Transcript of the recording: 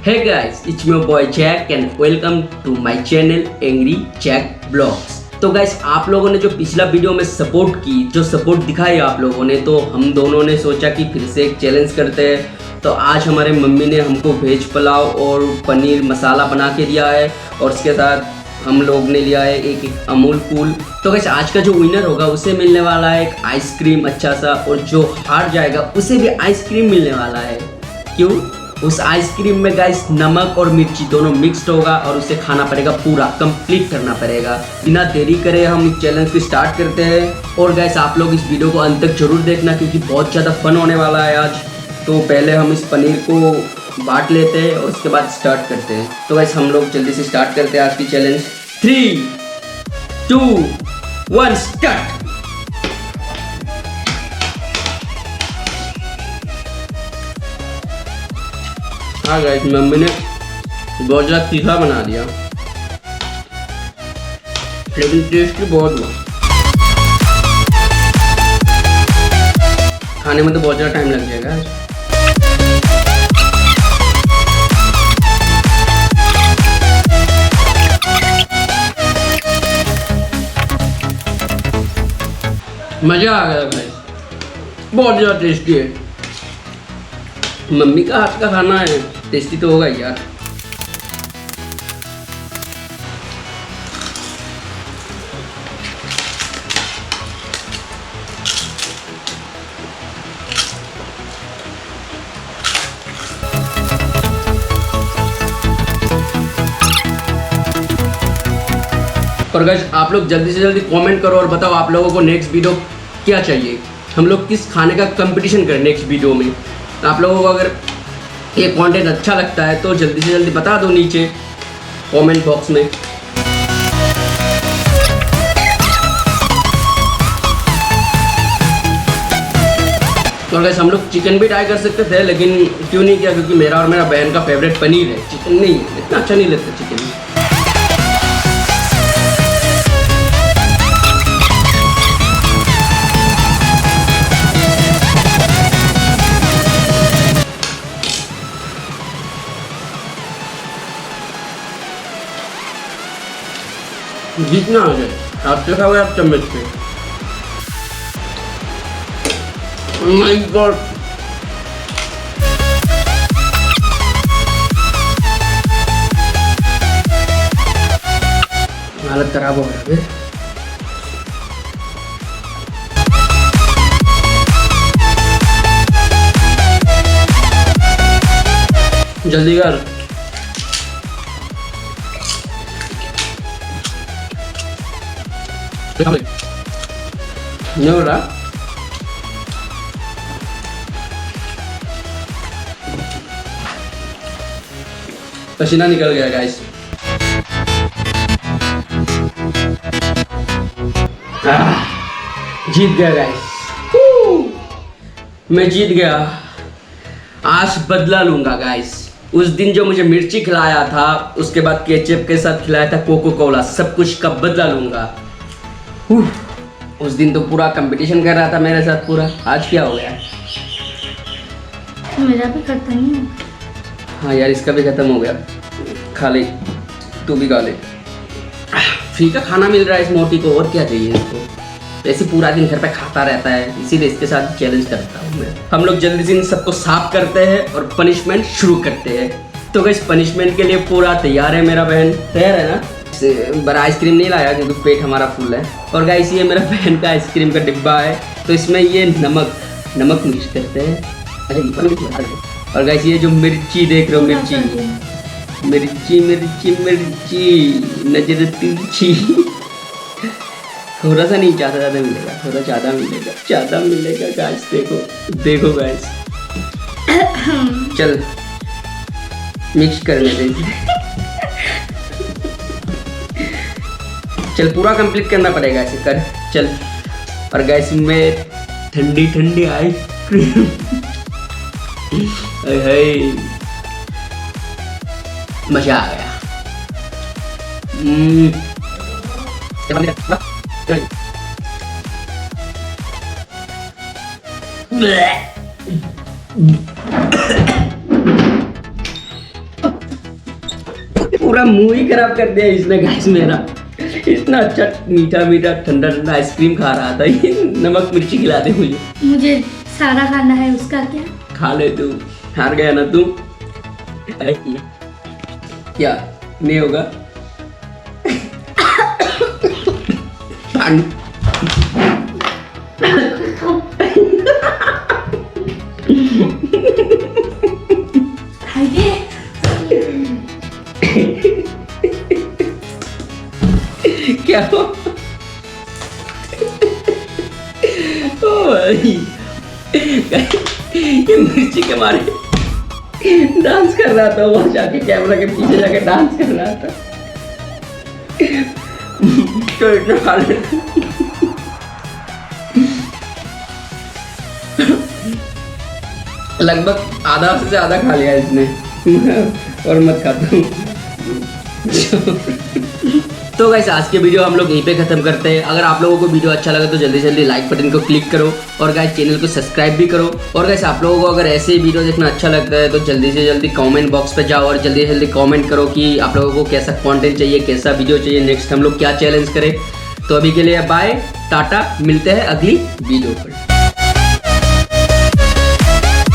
Hey guys, it's my boy Jack and welcome to my channel Angry Jack Vlogs। तो guys आप लोगों ने जो पिछला वीडियो में सपोर्ट की, जो सपोर्ट दिखाई आप लोगों ने, तो हम दोनों ने सोचा कि फिर से एक चैलेंज करते हैं। तो आज हमारे मम्मी ने हमको वेज पुलाव और पनीर मसाला बना के दिया है और उसके साथ हम लोग ने लिया है एक अमूल कूल। तो गाइस आज का जो विनर होगा उसे मिलने वाला है एक आइसक्रीम अच्छा सा, और जो हार जाएगा उसे भी आइसक्रीम मिलने वाला है। क्यों? उस आइसक्रीम में गाइस नमक और मिर्ची दोनों मिक्स्ड होगा और उसे खाना पड़ेगा, पूरा कंप्लीट करना पड़ेगा। बिना देरी करे हम इस चैलेंज को स्टार्ट करते हैं। और गाइस आप लोग इस वीडियो को अंत तक जरूर देखना क्योंकि बहुत ज़्यादा फन होने वाला है आज। तो पहले हम इस पनीर को बांट लेते हैं और उसके बाद स्टार्ट करते हैं। तो गाइस हम लोग जल्दी से स्टार्ट करते हैं आज की चैलेंज। 3, 2, 1 स्टार्ट। हाँ गाइस मम्मी ने बहुत ज़्यादा तीखा बना दिया, लेकिन टेस्टी बहुत हुआ। खाने में तो बहुत ज़्यादा टाइम लग जाएगा। मज़ा आ गया गाइस, बहुत ज़्यादा टेस्टी है। मम्मी का हाथ का खाना है, टेस्टी तो होगा यार। और गाइस आप लोग जल्दी से जल्दी कमेंट करो और बताओ आप लोगों को नेक्स्ट वीडियो क्या चाहिए, हम लोग किस खाने का कंपटीशन करें नेक्स्ट वीडियो में। आप लोगों को अगर ये कंटेंट अच्छा लगता है तो जल्दी से जल्दी बता दो नीचे कमेंट बॉक्स में। तो गाइस हम लोग चिकन भी ट्राई कर सकते थे, लेकिन क्यों नहीं किया, क्योंकि मेरा और मेरा बहन का फेवरेट पनीर है, चिकन नहीं है। इतना अच्छा नहीं लगता चिकन। जितना हो जाए आप तो खाओगे, आप चम्मच पे। माय गॉड, हालत खराब हो गया। जल्दी कर। नहीं हो रहा। पसीना निकल गया गाइस। जीत गया गाइस, मैं जीत गया। आज बदला लूंगा गाइस। उस दिन जो मुझे मिर्ची खिलाया था, उसके बाद केचप के साथ खिलाया था कोको कोला, सब कुछ का बदला लूंगा। उस दिन तो पूरा कंपटीशन कर रहा था मेरे साथ पूरा, आज क्या हो गया? मेरा भी खत्म ही हो। हाँ यार इसका भी खत्म हो गया। खा ले, तू भी खा ले। फ्री का खाना मिल रहा है इस मोटी को, और क्या चाहिए इसको। ऐसे पूरा दिन घर पे खाता रहता है, इसीलिए इसके साथ चैलेंज करता हूँ मैं। हम लोग जल्दी से इन सबको साफ करते हैं और पनिशमेंट शुरू करते हैं। तो गाइस पनिशमेंट के लिए पूरा तैयार है मेरा बहन। तैयार है ना? बड़ा आइसक्रीम नहीं लाया क्योंकि पेट हमारा फुल है। और गाइस ये मेरा बहन का आइसक्रीम का डिब्बा है, तो इसमें ये नमक मिक्स करते हैं। अच्छा, और गाइस ये जो मिर्ची देख रहे हो, मिर्ची मिर्ची मिर्ची मिर्ची नजर तिरछी। थोड़ा सा नहीं, ज़्यादा मिलेगा, थोड़ा ज़्यादा मिलेगा गाइस। देखो गाइस, चल मिक्स करने दे। चल पूरा कंप्लीट करना पड़ेगा, ऐसे कर चल। और गैस में ठंडी ठंडी आइसक्रीम। मजा आ गया। पूरा मुंह ही खराब कर दिया इसने गाइस मेरा। इतना अच्छा मीठा मीठा ठंडा ठंडा आइसक्रीम खा रहा था, ये नमक मिर्ची खिला दे मुझे। मुझे सारा खाना है, उसका क्या? खा ले तू, हार गया ना तू। क्या नहीं होगा? क्या हो? ओ भाई, ये मिर्ची के मारे डांस कर रहा था, वहां जाके कैमरा के पीछे जाके डांस कर रहा था। तो इतना खा ले। लगभग आधा से ज्यादा खा लिया इसने। और मत खाता हूँ। तो गाइस आज के वीडियो हम लोग यहीं पे खत्म करते हैं। अगर आप लोगों को वीडियो अच्छा लगा तो जल्दी से जल्दी लाइक बटन को क्लिक करो और गाइस चैनल को सब्सक्राइब भी करो। और गाइस आप लोगों को अगर ऐसे वीडियो देखना अच्छा लगता है तो जल्दी से जल्दी कमेंट बॉक्स पे जाओ और जल्दी से जल्दी कमेंट करो कि आप लोगों को कैसा कंटेंट चाहिए, कैसा वीडियो चाहिए, नेक्स्ट हम लोग क्या चैलेंज करें। तो अभी के लिए बाय टाटा, मिलते हैं अगली वीडियो पर।